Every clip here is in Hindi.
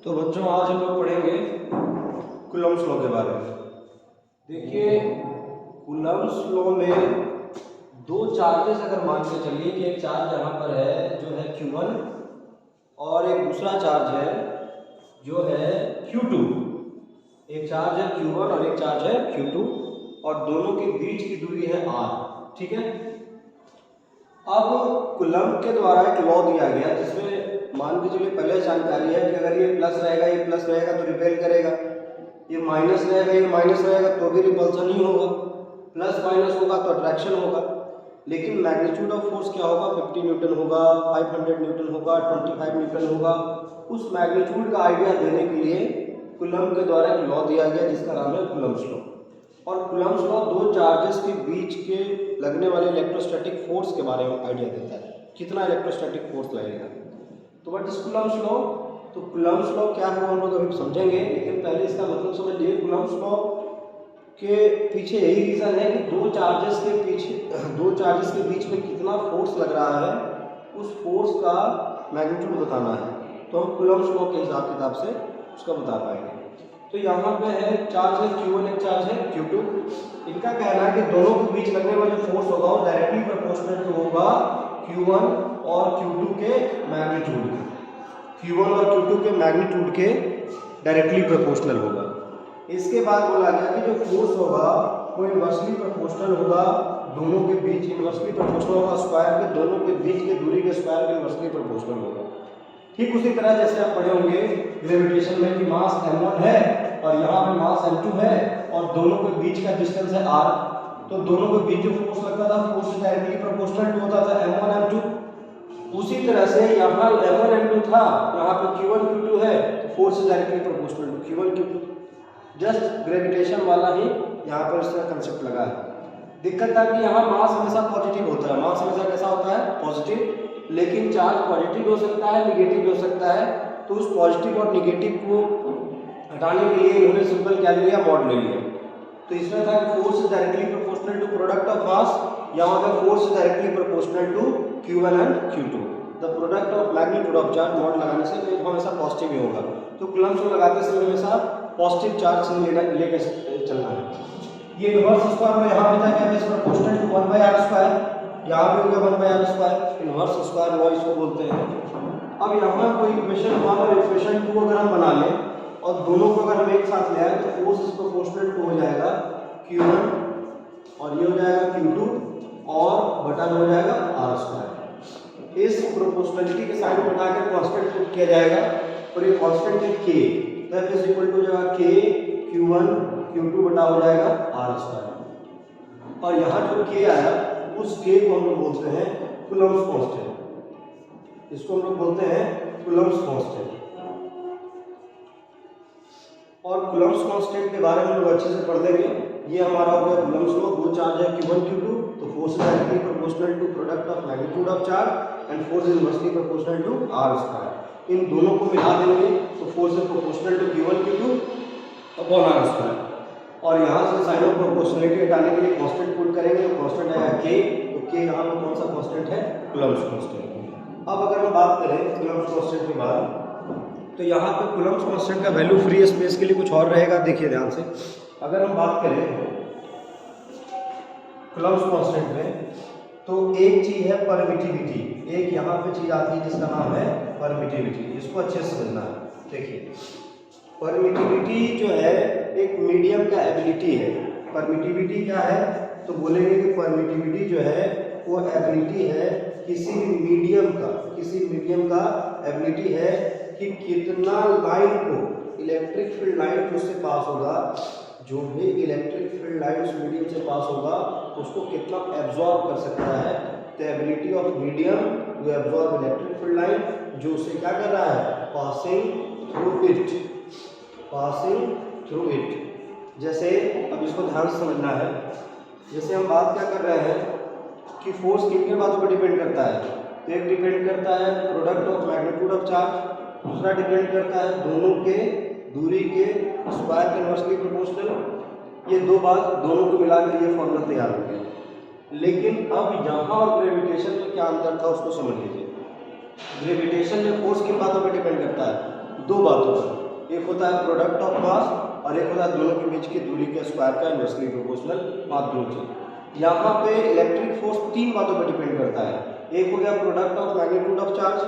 तो बच्चों आज हम लोग पढ़ेंगे कूलम्ब्स लॉ के बारे में। देखिए कूलम्ब्स लॉ में दो चार्जेस अगर मान के चलिए कि एक चार्ज यहाँ पर है जो है Q1 और एक दूसरा चार्ज है जो है Q2। एक चार्ज है Q1 और एक चार्ज है Q2 और दोनों के बीच की दूरी है R। ठीक है। अब कूलम्ब के द्वारा एक लॉ दिया गया जिसमें मान के चलिए पहले जानकारी है कि अगर ये प्लस रहेगा ये प्लस रहेगा तो रिपेल करेगा, ये माइनस रहेगा ये माइनस रहेगा तो भी रिपल्सन ही होगा, प्लस माइनस होगा तो अट्रैक्शन होगा। लेकिन मैग्नीट्यूड ऑफ फोर्स क्या होगा, 50 न्यूटन होगा, 500 न्यूटन होगा, 25 न्यूटन होगा। उस मैग्नीट्यूड का आइडिया देने के लिए कूलम्ब के द्वारा एक लॉ दिया गया जिसका नाम है कूलम्ब्स लॉ। और कूलम्ब्स लॉ दो चार्जेस के बीच के लगने वाले इलेक्ट्रोस्टैटिक फोर्स के बारे में आइडिया देता है, कितना इलेक्ट्रोस्टैटिक फोर्स लगेगा। तो व्हाट इज कूलम्ब्स लॉ? तो कूलम्ब्स लॉ क्या है हम लोग अभी समझेंगे, लेकिन पहले इसका मतलब समझ लिए। कूलम्ब्स लॉ के पीछे यही रीज़न है कि दो चार्जेस के बीच में कितना फोर्स लग रहा है, उस फोर्स का मैग्नीट्यूड बताना है। तो हम कूलम्ब्स लॉ के हिसाब किताब से उसका बता पाएंगे। तो यहाँ पे है चार्ज है Q1 एक चार्ज है Q2। इनका कहना है कि दोनों के बीच लगने वाला जो फोर्स होगा वो डायरेक्टली प्रोपोर्शनल होगा Q1 और Q2 के मैग्नीट्यूड के। Q1 और Q2 के मैग्नीट्यूड के डायरेक्टली प्रोपोर्शनल होगा। इसके बाद बोला गया कि जो फोर्स होगा वो इनवर्सली प्रोपोर्शनल होगा दोनों के बीच, इनवर्सली प्रोपोर्शनल होगा स्क्वायर के दोनों के बीच के दूरी के स्क्वायर के इनवर्सली प्रोपोर्शनल होगा। ठीक उसी तरह जैसे आप पढ़े होंगे ग्रेविटेशन में कि मास m1 है और यहाँ पे मास m2 है और दोनों के बीच का डिस्टेंस है r। तो दोनों के बीच जो फोर्स लगता था फोर्स डायरेक्टली प्रोपोर्शनल होता था m1 m2। उसी तरह से यहाँ m1 m2 था, यहाँ पे Q1 Q2 है तो force directly proportional to Q1 Q2। Just gravitation वाला ही यहाँ पर इसका कंसेप्ट लगा है। दिक्कत था कि यहाँ मास हमेशा पॉजिटिव होता है, मास हमेशा कैसा होता है पॉजिटिव, लेकिन चार्ज पॉजिटिव हो सकता है निगेटिव हो सकता है। तो उस पॉजिटिव और निगेटिव को हटाने के लिए इन्होंने सिंपल क्या ले लिया, मॉड ले लिया। तो इसमें था force is directly proportional to product of mass, यहाँ पे force is directly proportional to Q1 and Q2। The product of magnitude of charge mod लगाने से हमेशा पॉजिटिव ही होगा। तो कूलम्ब्स लॉ लगाते समय हमेशा पॉजिटिव चार्ज से लेकर चलना है। ये इनवर्स स्क्वायर में यहाँ पे था क्या, इज प्रोपोर्शनल टू 1/r²। यहाँ पे हो गया 1/r², इनवर्स स्क्वायर लॉ इसको बोलते हैं। अब यहाँ कोई इक्वेशन 1 और इक्वेशन 2 अगर हम बना लें और दोनों को अगर हम एक साथ ले आए तो फोर्स इज प्रोपोर्शनल टू हो जाएगा Q1 और ये हो जाएगा Q2 और बटा में हो जाएगा r²। इस प्रोपोर्शनलिटी के साइड में हटा के कांस्टेंट पुट किया जाएगा और ये कांस्टेंट है K, that is equal to जाएगा K Q1 Q2 बटा हो जाएगा r²। और यहाँ जो K आया उस K को हम लोग बोलते हैं कूलम्ब्स कांस्टेंट। इसको हम लोग बोलते हैं कूलम्ब्स कांस्टेंट। और कूलम्ब्स कांस्टेंट के बारे में लोग अच्छे से पढ़ लेंगे। ये हमारा हो गया कूलम्ब्स लॉ। दो चार्ज है Q1 Q2, तो force is directly proportional to product of magnitude of charge and force is inversely proportional to r²। इन दोनों को मिला देंगे तो force is proportional to Q1 Q2 upon r²। और यहाँ से साइन ऑफ प्रोपोर्शनलिटी हटाने के लिए कांस्टेंट पुट करेंगे तो कांस्टेंट आएगा K। तो K यहाँ पर कौन सा कांस्टेंट है, कूलम्ब्स कांस्टेंट। अब अगर हम बात करें कूलम्ब्स कांस्टेंट के बाद तो यहाँ पे कूलम्ब्स कांस्टेंट का वैल्यू फ्री स्पेस के लिए कुछ और रहेगा। देखिए ध्यान से, अगर हम बात करें कूलम्ब्स कांस्टेंट में तो एक चीज है परमिटिविटी, एक यहाँ पे चीज आती है जिसका नाम है परमिटिविटी। इसको अच्छे से समझना है। देखिए परमिटिविटी जो है एक मीडियम का एबिलिटी है। परमिटिविटी क्या है, तो बोलेंगे कि परमिटिविटी जो है वो एबिलिटी है किसी मीडियम का एबिलिटी है कि कितना लाइन को, इलेक्ट्रिक फील्ड लाइन उससे पास होगा, जो भी इलेक्ट्रिक फील्ड लाइन उस मीडियम से पास होगा उसको कितना एब्जॉर्ब कर सकता है। The ability of medium to absorb electric field line, जो उसे क्या कर रहा है, पासिंग थ्रू इट। जैसे अब इसको ध्यान से समझना है, जैसे हम बात क्या कर रहे हैं कि फोर्स किन किन बातों पर डिपेंड करता है। तो एक डिपेंड करता है product of magnitude of charge, दूसरा डिपेंड करता है दोनों के दूरी के स्क्वायर के इनवर्सली प्रोपोर्शनल। ये दो बात दोनों को मिलाकर ये फॉर्मूला तैयार हो गया। लेकिन अब यहाँ और ग्रेविटेशन में क्या अंतर था उसको समझ लीजिए। ग्रेविटेशन में फोर्स किन बातों पर डिपेंड करता है, दो बातों पर, एक होता है प्रोडक्ट ऑफ मास और एक होता है दोनों के बीच की दूरी के स्क्वायर का इनवर्सली प्रोपोर्शनल मास। यहाँ पे इलेक्ट्रिक फोर्स तीन बातों पर डिपेंड करता है, एक हो गया product of magnitude of charge,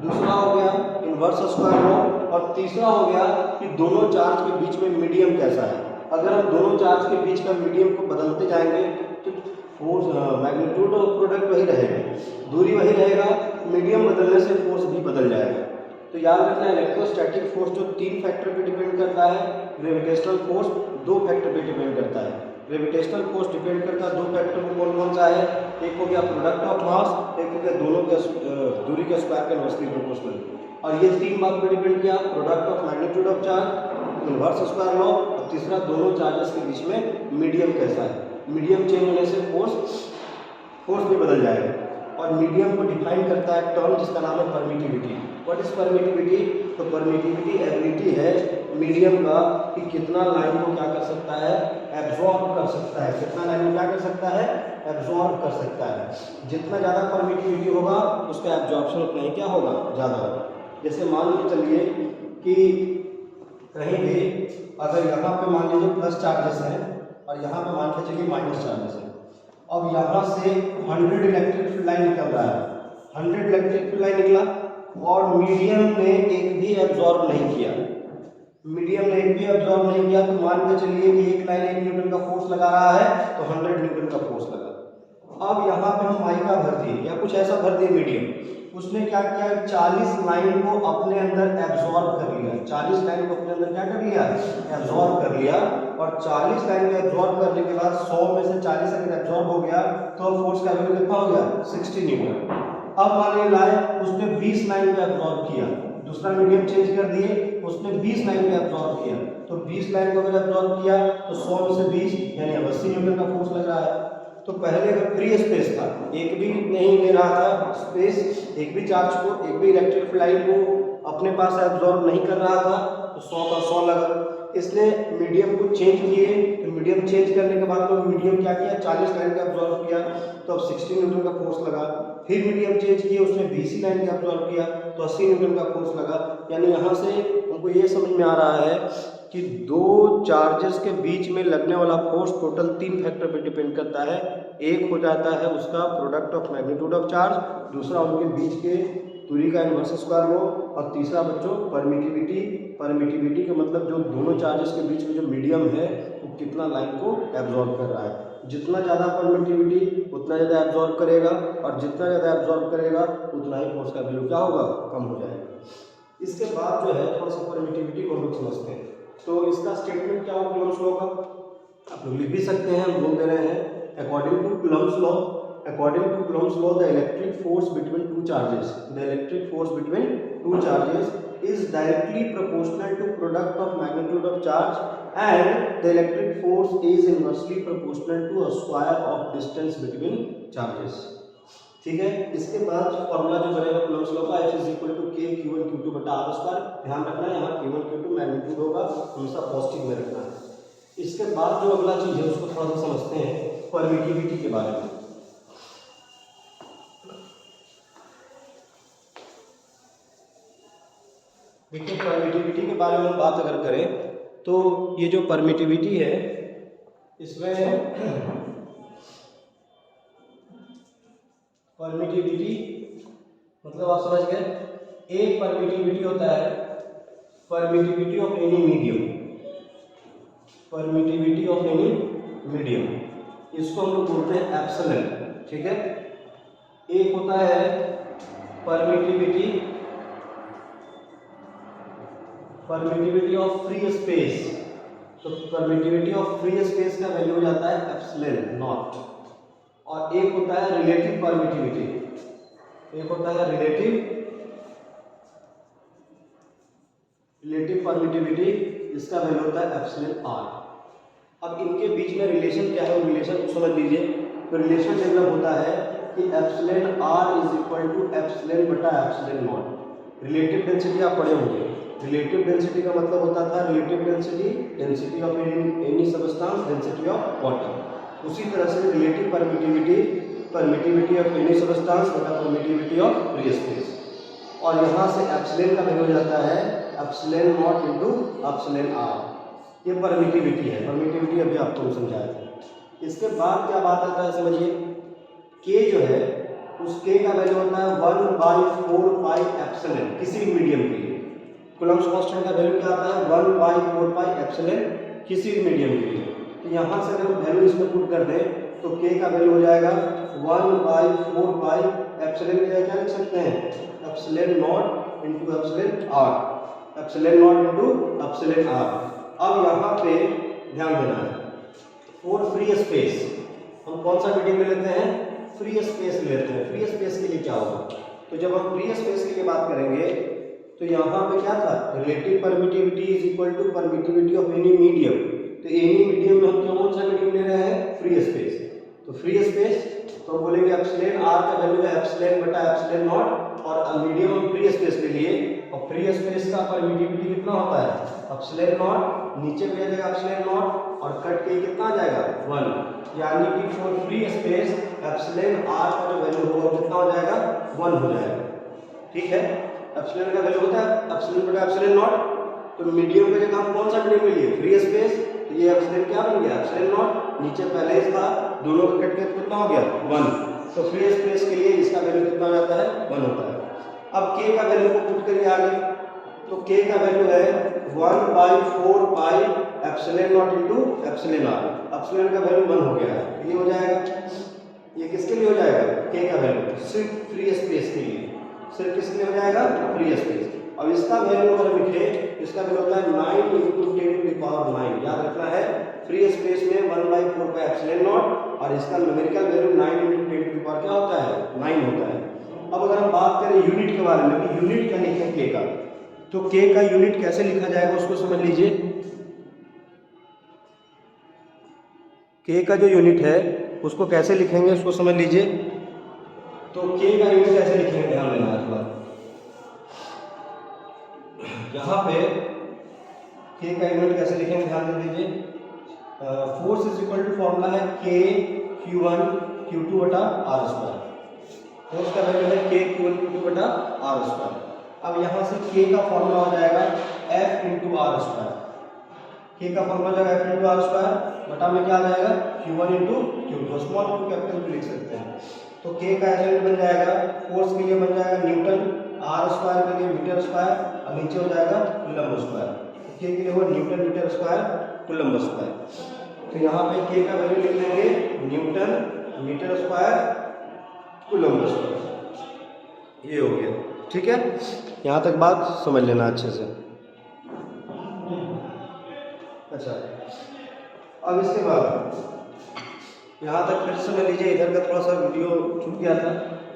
दूसरा हो गया इनवर्स स्क्वायर लॉ और तीसरा हो गया कि दोनों चार्ज के बीच में मीडियम कैसा है। अगर हम दोनों चार्ज के बीच का मीडियम को बदलते जाएंगे तो फोर्स मैग्नीट्यूड और प्रोडक्ट वही रहेगा, दूरी वही रहेगा, मीडियम बदलने से फोर्स भी बदल जाएगा। तो याद रखना इलेक्ट्रोस्टैटिक फोर्स जो तीन फैक्टर पे डिपेंड करता है, ग्रेविटेशनल फोर्स दो फैक्टर पे डिपेंड करता है। ग्रेविटेशनल फोर्स डिपेंड करता है दो फैक्टर पर, कौन कौन सा है, एक हो गया प्रोडक्ट ऑफ मास, एक हो गया दोनों के दूरी के स्क्वायर का इनवर्सली प्रोपोर्शनल। और ये तीन बात पे डिपेंड किया, product of magnitude of charge, inverse square law और तीसरा दोनों चार्जेस के बीच में मीडियम कैसा है। मीडियम चेंज होने से फोर्स भी बदल जाएगा। और मीडियम को डिफाइन करता है टर्म जिसका नाम है परमिटिविटी। What is permittivity? तो परमिटिविटी एबिलिटी है मीडियम का कि कितना लाइन को क्या कर सकता है, एब्जॉर्ब कर सकता है, कितना लाइन को क्या कर सकता है, एब्जॉर्ब कर सकता है। जितना ज़्यादा परमिटिविटी होगा उसका एब्जॉर्प्शन उतना ही क्या होगा, ज़्यादा होगा। जैसे मान के चलिए कि कहीं भी अगर यहाँ पे मान लीजिए प्लस चार्जेस हैं और यहाँ पे मान के चलिए माइनस चार्जेस है, अब यहाँ से 100 इलेक्ट्रिक फील्ड लाइन निकल रहा है, 100 इलेक्ट्रिक फील्ड लाइन निकला और मीडियम ने एक भी एब्जॉर्ब नहीं किया, मीडियम ने एक भी एब्जॉर्ब नहीं किया, तो मान के चलिए कि एक लाइन 1 न्यूटन का फोर्स लगा रहा है तो 100 न्यूटन का फोर्स लगा। अब यहाँ पे हम माइका भर दिए या कुछ ऐसा भर दिए मीडियम, उसने क्या किया, 40 लाइन को अपने अंदर एब्जॉर्ब कर लिया, 40 लाइन को अपने अंदर क्या कर लिया, एब्जॉर्ब कर लिया। और 40 लाइन को एब्जॉर्ब करने के बाद 100 में से 40 अगर एब्जॉर्ब हो गया तो फोर्स का वैल्यू कितना हो गया, 60 न्यूटन। अब मान लीजिए लाए उसने 20 लाइन को एब्जॉर्ब किया, दूसरा मीडियम चेंज कर दिए, उसने 20 लाइन को एब्जॉर्ब किया, तो 20 लाइन को अगर एब्जॉर्ब किया तो 100 में से 20 यानी 80 न्यूटन का फोर्स लग रहा है। तो पहले अगर फ्री स्पेस था, एक भी नहीं ले रहा था स्पेस, एक भी चार्ज को, एक भी इलेक्ट्रिक लाइन को अपने पास एब्जॉर्ब नहीं कर रहा था, तो 100 का 100 लगा। इसलिए मीडियम को चेंज किए, तो मीडियम चेंज करने के बाद तो मीडियम क्या किया, 40 लाइन का एब्जॉर्ब किया तो अब 60 न्यूटन का फोर्स लगा। फिर मीडियम चेंज किए, उसने 20 लाइन का एब्जॉर्ब किया तो 80 न्यूटन का फोर्स लगा। यानी यहाँ से हमको ये समझ में आ रहा है कि दो चार्जेस के बीच में लगने वाला फोर्स टोटल तीन फैक्टर पे डिपेंड करता है। एक हो जाता है उसका product of magnitude of charge, दूसरा उनके बीच के दूरी का इनवर्स स्क्वायर लॉ और तीसरा बच्चों परमिटिविटी। परमिटिविटी का मतलब जो दोनों चार्जेस के बीच में जो मीडियम है वो कितना लाइन को एब्जॉर्ब कर रहा है। जितना ज़्यादा परमिटिविटी उतना ज़्यादा एब्जॉर्ब करेगा और जितना ज़्यादा एब्जॉर्ब करेगा उतना ही फोर्स का वैल्यू क्या होगा, कम हो जाएगा। इसके बाद जो है थोड़ा सा परमिटिविटी को हम लोग समझते हैं। तो इसका स्टेटमेंट क्या होगा कूलम्ब्स लॉ का, आप लोग लिख भी सकते हैं, हम बोल दे रहे हैं according to Coulomb's law, according to Coulomb's law the electric force between two charges, the electric force between two charges is directly proportional to product of magnitude of charge and the electric force is inversely proportional to a square of distance between charges। ठीक है, इसके बाद फॉर्मूला जो बनेगा कूलम्ब्स लॉ का F is equal to K Q1 Q2 बटा R स्क्वायर। ध्यान रखना है यहाँ Q1 Q2 मैग्नीट्यूड होगा, हमेशा पॉजिटिव में रखना है। इसके बाद जो अगला चीज है उसको थोड़ा सा समझते हैं परमिटिविटी के बारे में। देखिए परमिटिविटी के बारे में हम बात अगर करें तो ये जो परमिटिविटी है इसमें परमिटिविटी मतलब आप समझ गए, एक परमिटिविटी होता है permittivity of any medium, permittivity of any medium, इसको हम लोग बोलते हैं एप्सिलॉन। ठीक है, एक होता है परमिटिविटी ऑफ फ्री स्पेस, तो परमिटिविटी ऑफ फ्री स्पेस का वैल्यू हो जाता है एप्सिलॉन नॉट। और एक होता है रिलेटिव परमिटिविटी, एक होता है रिलेटिव परमिटिविटी, इसका वैल्यू होता है एप्सिलॉन आर। अब इनके बीच में रिलेशन क्या है, वो रिलेशन को समझ लीजिए। तो रिलेशन डेवलप होता है कि epsilon R is equal to epsilon बटा एप्सिलॉन नॉट। रिलेटिव डेंसिटी आप पढ़े होंगे, रिलेटिव डेंसिटी का मतलब होता था relative density, density of any substance, density of water. उसी तरह से relative permittivity, permittivity of any substance बटा परमिटिविटी ऑफ फ्री स्पेस। और यहाँ से एप्सिलॉन का वैल्यू हो जाता है epsilon naught into epsilon R. ये परमिटिविटी है, परमिटिविटी अभी आपको समझाया था। इसके बाद क्या बात आता है समझिए, के जो है उस के का वैल्यू होता है 1/4 पाई एप्सिलॉन किसी भी मीडियम के लिए। कूलम्ब्स कांस्टेंट का वैल्यू क्या आता है 1/4 पाई एप्सिलॉन किसी भी मीडियम के लिए। तो यहाँ से अगर हम वैल्यू इसमें पुट कर दें तो के का वैल्यू हो जाएगा 1/4 पाई एप्सिलॉन की जगह क्या लिख सकते हैं epsilon naught into epsilon R, epsilon naught into epsilon R. अब यहाँ पे ध्यान देना है फॉर फ्री स्पेस हम कौन सा मीडियम में लेते हैं फ्री स्पेस लेते हैं। फ्री स्पेस के लिए क्या होगा, तो जब हम फ्री स्पेस के लिए बात करेंगे तो यहाँ पे क्या था relative permittivity is equal to permittivity of any medium. तो एनी मीडियम में हम कौन सा मीडियम ले रहे हैं फ्री स्पेस। तो फ्री स्पेस तो हम बोलेंगे एप्सिलॉन आर का वैल्यू है एप्सिलॉन बटा एप्सिलॉन नॉट और मीडियम हम फ्री स्पेस के लिए और फ्री स्पेस का परमिटिविटी कितना होता है एप्सिलॉन नॉट, नीचे भी आ जाएगा एप्सिलॉन नॉट और कट के कितना आ जाएगा 1, यानी कि for free space epsilon R का जो वैल्यू होगा कितना हो जाएगा 1 हो जाएगा। ठीक है, एप्सिलॉन का वैल्यू होता है एप्सिलॉन बटा एप्सिलॉन नॉट। तो मीडियम की जगह हम कौन सा मीडियम लिए फ्री स्पेस, तो ये एप्सिलॉन क्या बन गया एप्सिलॉन नॉट, नीचे पहले ही था दोनों का कट के कितना हो गया 1। तो फ्री स्पेस के लिए इसका वैल्यू कितना हो जाता है 1 होता है। अब के का वैल्यू को पुट करिए आगे, तो के का वैल्यू है 1/4 pi epsilon naught into epsilon R. Epsilon का वैल्यू 1 हो गया है, ये हो जाएगा, ये किसके लिए हो जाएगा के का वैल्यू सिर्फ फ्री स्पेस के लिए, सिर्फ किसके लिए हो जाएगा फ्री स्पेस। अब इसका वैल्यू अगर लिखे इसका वैल्यू होता है 9 × 10⁹ याद रखना है फ्री स्पेस में 1/4 पाई एप्सिलॉन नॉट और इसका न्यूमेरिकल वैल्यू 9 × 10⁻⁴ क्या होता है 9 होता है। अब अगर हम बात करें यूनिट के बारे में कि यूनिट क्या लिखें के का, तो के का यूनिट कैसे लिखा जाएगा उसको समझ लीजिए। के का जो यूनिट है उसको कैसे लिखेंगे उसको समझ लीजिए। तो के का यूनिट कैसे लिखेंगे ध्यान देना है थोड़ा, यहाँ पे के का यूनिट कैसे लिखेंगे ध्यान दे दीजिए। Force is equal to formula है के Q1 Q2 बटा आर स्क्वायर। फोर्स का वैल्यू है के Q1 Q2 बटा आर स्क्वायर। अब यहाँ से के का फॉर्मूला हो जाएगा F इंटू आर स्क्वायर। के का फॉर्मूला हो जाएगा F इंटू आर स्क्वायर बटा में क्या आ जाएगा Q1 into Q2, small q capital भी लिख सकते हैं। तो के का एलिमेंट बन जाएगा फोर्स के लिए बन जाएगा न्यूटन, आर स्क्वायर के लिए मीटर स्क्वायर और नीचे हो जाएगा कूलम्ब स्क्वायर। के लिए वो newton metre square coulomb square. तो यहाँ पे के का वैल्यू लिख लेंगे newton metre square coulomb square, ये हो गया। ठीक है, यहाँ तक बात समझ लेना अच्छे से। अच्छा, अब इसके बाद यहाँ तक फिर समझ लीजिए, इधर का थोड़ा सा वीडियो छूट गया था।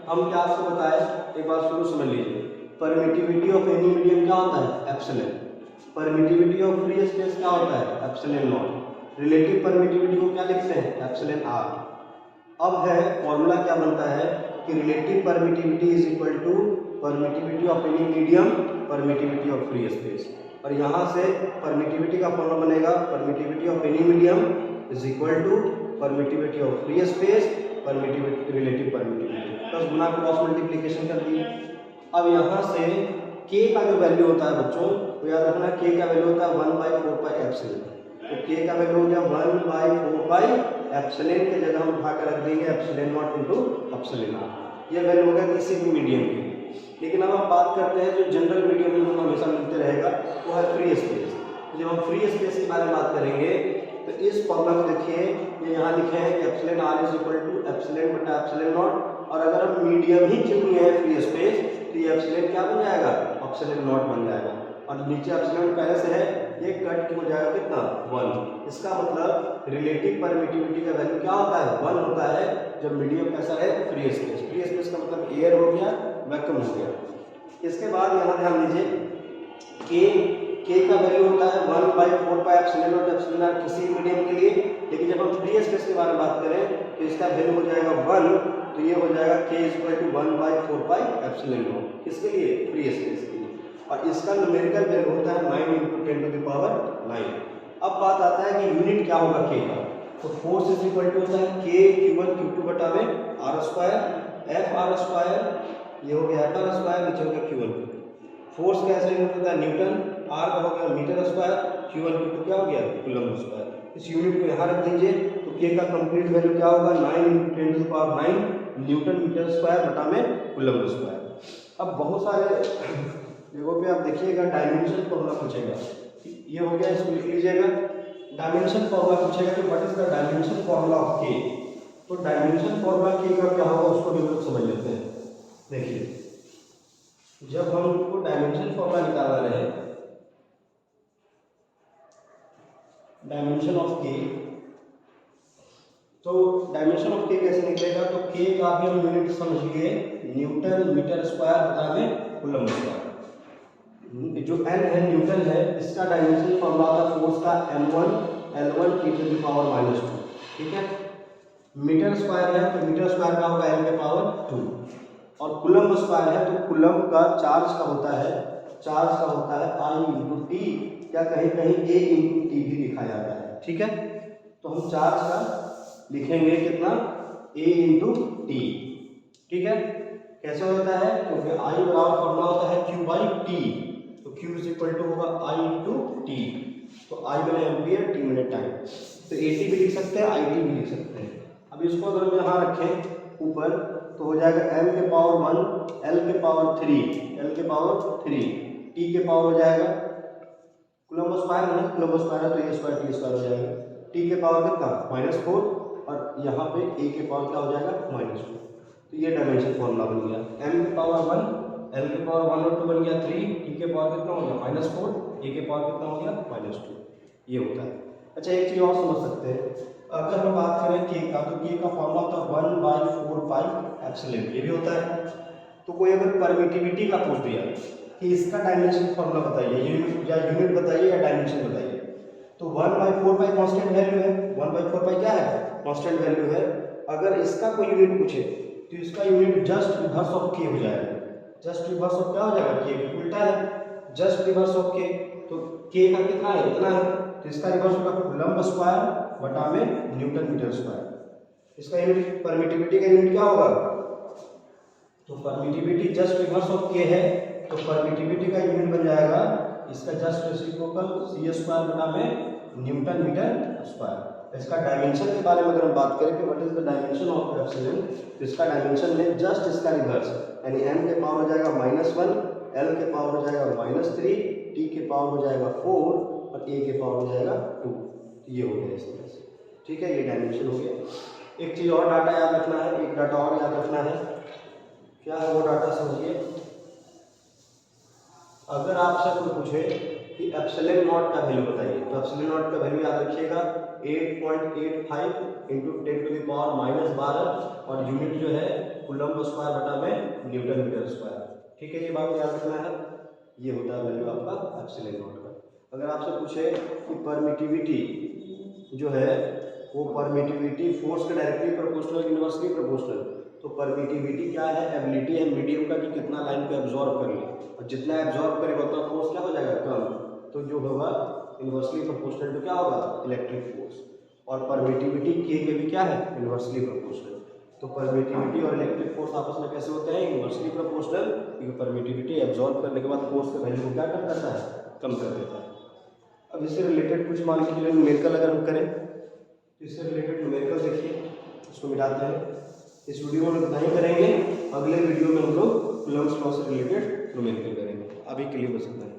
हम क्या आपको बताए एक बार शुरू समझ लीजिए। परमिटिविटी ऑफ एनी मीडियम क्या होता है epsilon, permittivity of free space क्या होता है एप्सिलॉन नॉट, रिलेटिव परमिटिविटी को क्या लिखते हैं एप्सिलॉन आर। अब है फॉर्मूला क्या बनता है कि relative permittivity is equal to permittivity of any medium permittivity of free space, और यहाँ से परमिटिविटी का फॉर्मूला बनेगा permittivity of any medium is equal to permittivity of free space permittivity relative permittivity, plus गुना क्रॉस मल्टीप्लिकेशन कर दिए। अब यहाँ से के का जो वैल्यू होता है बच्चों तो याद रखना के का वैल्यू होता है 1/4 पाई एप्सिलॉन। तो के का वैल्यू हो गया 1/4 पाई एप्सिलॉन की जगह हम उठा कर रख देंगे epsilon naught into epsilon R. ये वैल्यू होगा किसी भी मीडियम की। लेकिन अब हम बात करते हैं जो जनरल मीडियम में हमको हमेशा मिलते रहेगा वो है फ्री स्पेस। जब हम फ्री स्पेस के बारे में बात करेंगे तो इस फॉर्मूला को देखिए, ये यहाँ लिखे हैं कि epsilon R is equal to epsilon बटा एप्सिलॉन नॉट, और अगर हम मीडियम ही चुन लिए हैं फ्री स्पेस तो ये एप्सिलॉन क्या बन जाएगा एप्सिलॉन नॉट बन जाएगा, और नीचे एप्सिलॉन पहले से है ये कट हो जाएगा कितना 1। इसका मतलब रिलेटिव परमिटिविटी का वैल्यू क्या होता है 1 होता है जब मीडियम कैसा है फ्री स्पेस। फ्री स्पेस का मतलब एयर हो गया वैक्यूम हो गया। इसके बाद यहाँ ध्यान दीजिए के का वैल्यू होता है 1/4 pi epsilon naught epsilon R किसी मीडियम के लिए। लेकिन जब हम फ्री स्पेस के बारे में बात करें तो इसका वैल्यू हो जाएगा 1, तो ये हो जाएगा k = 1/4 पाई एप्सिलॉन नॉट किसके लिए फ्री स्पेस के लिए, और इसका न्यूमेरिकल वैल्यू होता है 9 × 10⁹ अब बात आता है कि यूनिट क्या होगा k का, तो फोर्स इज इक्वल टू होता है k Q1 Q2 बटा में r square F r square ये हो गया एपर स्क्वायर, नीचे हो गया Q1 Q2। फोर्स कैसे यूनिट होता है न्यूटन, आर का हो गया मीटर स्क्वायर, Q1 Q2 क्या हो गया कूलम्ब स्क्वायर। इस यूनिट को यहाँ रख दीजिए तो के का कंप्लीट वैल्यू क्या होगा 9 × 10⁹ न्यूटन मीटर स्क्वायर बटा में कूलम्ब स्क्वायर। अब बहुत सारे जगहों पे आप देखिएगा डायमेंशन फॉर्मूला पूछेगा, ये हो गया, इसको लिख लीजिएगा। डायमेंशन फॉर्मूला पूछेगा कि what is the dimension formula of के। तो डायमेंशन फॉर्मूला के का क्या होगा उसको भी हम लोग समझ लेते हैं। देखिए जब हम उनको डायमेंशन फॉर्मूला निकालना रहे, डायमेंशन ऑफ के, तो डायमेंशन ऑफ के कैसे निकलेगा, तो के का भी हम यूनिट समझिए न्यूटन मीटर स्क्वायर बटा में कूलम्ब स्क्वायर। जो n है न्यूटन है, इसका डायमेंशन फॉर्मूला था फोर्स का m1 L1 e⁻²। ठीक है, मीटर स्क्वायर है तो मीटर स्क्वायर का होगा l⁻², और कूलम्ब स्क्वायर है तो कूलम्ब का चार्ज का होता है, I × t, क्या कहीं कहीं a × t भी लिखा जाता है। ठीक है, तो हम चार्ज का लिखेंगे कितना a × t। ठीक है, कैसे होता है, क्योंकि I बराबर फॉर्मूला होता है Q/T, तो Q होगा I × t, तो I मैंने एम्पियर, T मैंने टाइम, तो AT भी लिख सकते हैं, IT भी लिख सकते हैं। अब इसको अगर हम यहाँ रखें ऊपर तो हो जाएगा m⁻1 L⁻3 T के पावर हो जाएगा, कूलम्ब स्क्वायर है, कूलम्ब स्क्वायर है तो a स्क्वायर T स्क्वायर हो जाएगा, T के पावर कितना -4, और यहाँ पे a के पावर क्या हो जाएगा -2। तो ये डायमेंशन फॉर्मूला बन गया, m⁻1 L⁻1 और 2 बन गया 3, T के पावर कितना हो गया -4, a के पावर कितना हो गया -2, ये होता है। अच्छा एक चीज़ और समझ सकते हैं, अगर हम बात करें के का, तो के का फॉर्मूला होता है 1/4πε, ये भी होता है। तो कोई अगर परमिटिविटी का पूछ दिया कि इसका डायमेंशन फॉर्मूला बताइए, यूनिट बताइए या डायमेंशन बताइए, तो 1/4π कांस्टेंट वैल्यू है, 1/4π क्या है कांस्टेंट वैल्यू है। अगर इसका कोई यूनिट पूछे तो इसका यूनिट जस्ट रिवर्स ऑफ के हो जाएगा। जस्ट रिवर्स ऑफ क्या हो जाएगा, के उल्टा है, जस्ट रिवर्स ऑफ के, तो के का कितना है इतना है, तो इसका रिवर्स होगा कूलम्ब स्क्वायर बटा में न्यूटन मीटर स्क्वायर। इसका यूनिट परमिटिविटी का यूनिट क्या होगा, तो परमिटिविटी जस्ट रिवर्स ऑफ के है, तो परमिटिविटी का यूनिट बन जाएगा इसका जस्ट रेसिप्रोकल c² बटा में न्यूटन मीटर स्क्वायर। इसका डायमेंशन के बारे में अगर हम बात करें कि what is the dimension of epsilon, तो इसका डायमेंशन है जस्ट इसका रिवर्स, यानी m के पावर हो जाएगा -1, L के पावर हो जाएगा -3, T के पावर हो जाएगा 4 और A के पावर हो जाएगा 2। ये हो गया इस तरह से। ठीक है, ये डायमेंशन हो गया। एक चीज़ और डाटा याद रखना है, एक डाटा और याद रखना है, क्या है वो डाटा समझिए। अगर आपसे कोई पूछे कि एप्सिलॉन नॉट का वैल्यू बताइए, तो एप्सिलॉन नॉट का वैल्यू याद रखिएगा 8.85 × 10⁻12, और यूनिट जो है कूलम्ब स्क्वायर बटा में न्यूटन मीटर स्क्वायर। ठीक है, ये बात याद रखना है, ये होता है वैल्यू आपका एप्सिलॉन नॉट का। अगर आपसे पूछे कि परमिटिविटी जो है वो परमिटिविटी फोर्स के डायरेक्टली प्रोपोर्शनल इनवर्सली प्रोपोर्शनल, तो परमिटिविटी क्या है, एबिलिटी है मीडियम का कि कितना लाइन को एब्जॉर्ब कर ले, और जितना एब्जॉर्ब करेगा उतना फोर्स क्या हो जाएगा कम, तो जो होगा इनवर्सली प्रोपोर्शनल टू क्या होगा इलेक्ट्रिक फोर्स। और परमिटिविटी के भी क्या है इनवर्सली प्रोपोर्शनल, तो परमिटिविटी और इलेक्ट्रिक फोर्स आपस में कैसे होते हैं इनवर्सली प्रोपोर्शनल, क्योंकि परमिटिविटी एब्जॉर्ब करने के बाद फोर्स का वैल्यू को क्या कर देता है कम कर देता है। अब इससे रिलेटेड कुछ मान लीजिए न्यूमेरिकल अगर हम करें, तो इससे रिलेटेड न्यूमेरिकल देखिए, इसको मिटाते हैं। इस वीडियो में इतना ही करेंगे, अगले वीडियो में हम लोग कूलम्ब्स लॉ से रिलेटेड न्यूमेरिकल करेंगे। अभी के लिए बस इतना ही।